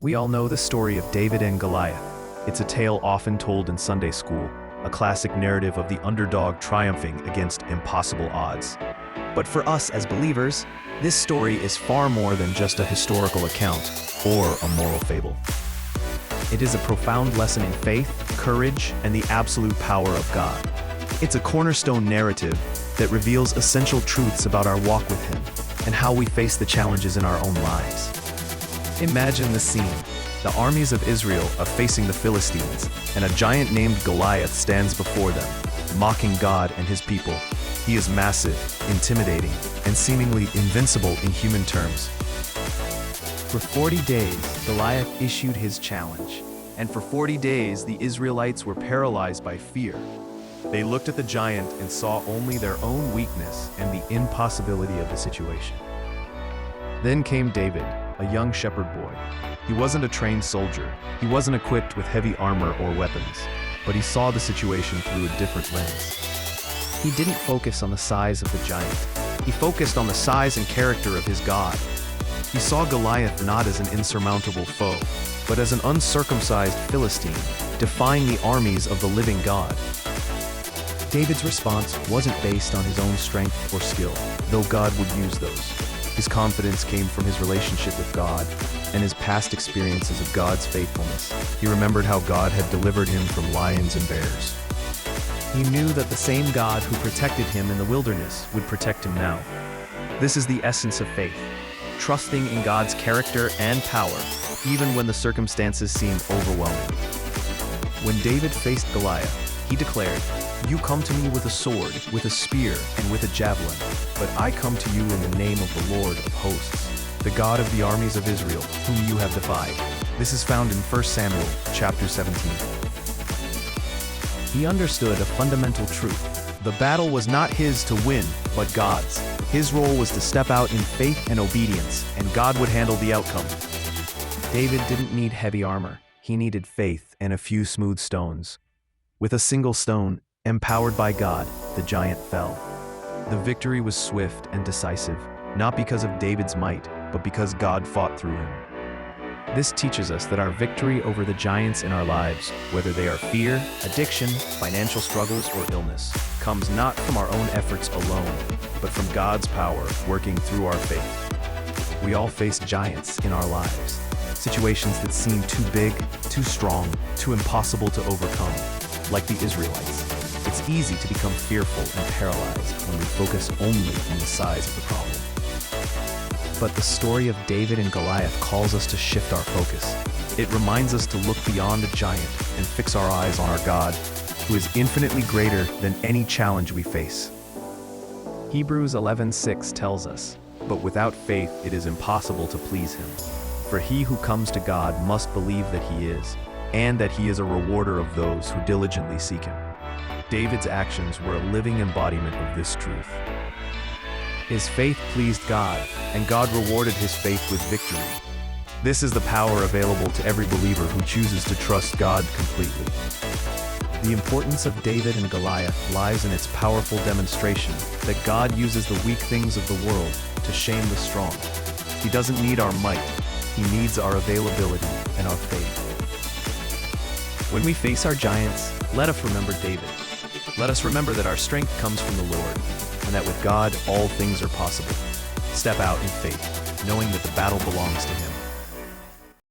We all know the story of David and Goliath. It's a tale often told in Sunday school, a classic narrative of the underdog triumphing against impossible odds. But for us as believers, this story is far more than just a historical account or a moral fable. It is a profound lesson in faith, courage, and the absolute power of God. It's a cornerstone narrative that reveals essential truths about our walk with Him and how we face the challenges in our own lives. Imagine the scene. The armies of Israel are facing the Philistines, and a giant named Goliath stands before them, mocking God and His people. He is massive, intimidating, and seemingly invincible in human terms. For 40 days, Goliath issued his challenge, and for 40 days the Israelites were paralyzed by fear. They looked at the giant and saw only their own weakness and the impossibility of the situation. Then came David, a young shepherd boy. He wasn't a trained soldier. He wasn't equipped with heavy armor or weapons, but he saw the situation through a different lens. He didn't focus on the size of the giant. He focused on the size and character of his God. He saw Goliath not as an insurmountable foe, but as an uncircumcised Philistine, defying the armies of the living God. David's response wasn't based on his own strength or skill, though God would use those. His confidence came from his relationship with God and his past experiences of God's faithfulness. He remembered how God had delivered him from lions and bears. He knew that the same God who protected him in the wilderness would protect him now. This is the essence of faith, trusting in God's character and power, even when the circumstances seem overwhelming. When David faced Goliath, he declared, "You come to me with a sword, with a spear, and with a javelin, but I come to you in the name of the Lord of hosts, the God of the armies of Israel, whom you have defied." This is found in 1 Samuel chapter 17. He understood a fundamental truth. The battle was not his to win, but God's. His role was to step out in faith and obedience, and God would handle the outcome. David didn't need heavy armor. He needed faith and a few smooth stones. With a single stone, empowered by God, the giant fell. The victory was swift and decisive, not because of David's might, but because God fought through him. This teaches us that our victory over the giants in our lives, whether they are fear, addiction, financial struggles, or illness, comes not from our own efforts alone, but from God's power working through our faith. We all face giants in our lives, situations that seem too big, too strong, too impossible to overcome. Like the Israelites, it's easy to become fearful and paralyzed when we focus only on the size of the problem. But the story of David and Goliath calls us to shift our focus. It reminds us to look beyond the giant and fix our eyes on our God, who is infinitely greater than any challenge we face. Hebrews 11:6 tells us, "But without faith it is impossible to please Him. For he who comes to God must believe that He is, and that He is a rewarder of those who diligently seek Him." David's actions were a living embodiment of this truth. His faith pleased God, and God rewarded his faith with victory. This is the power available to every believer who chooses to trust God completely. The importance of David and Goliath lies in its powerful demonstration that God uses the weak things of the world to shame the strong. He doesn't need our might, He needs our availability and our faith. When we face our giants, let us remember David. Let us remember that our strength comes from the Lord, and that with God all things are possible. Step out in faith, knowing that the battle belongs to Him.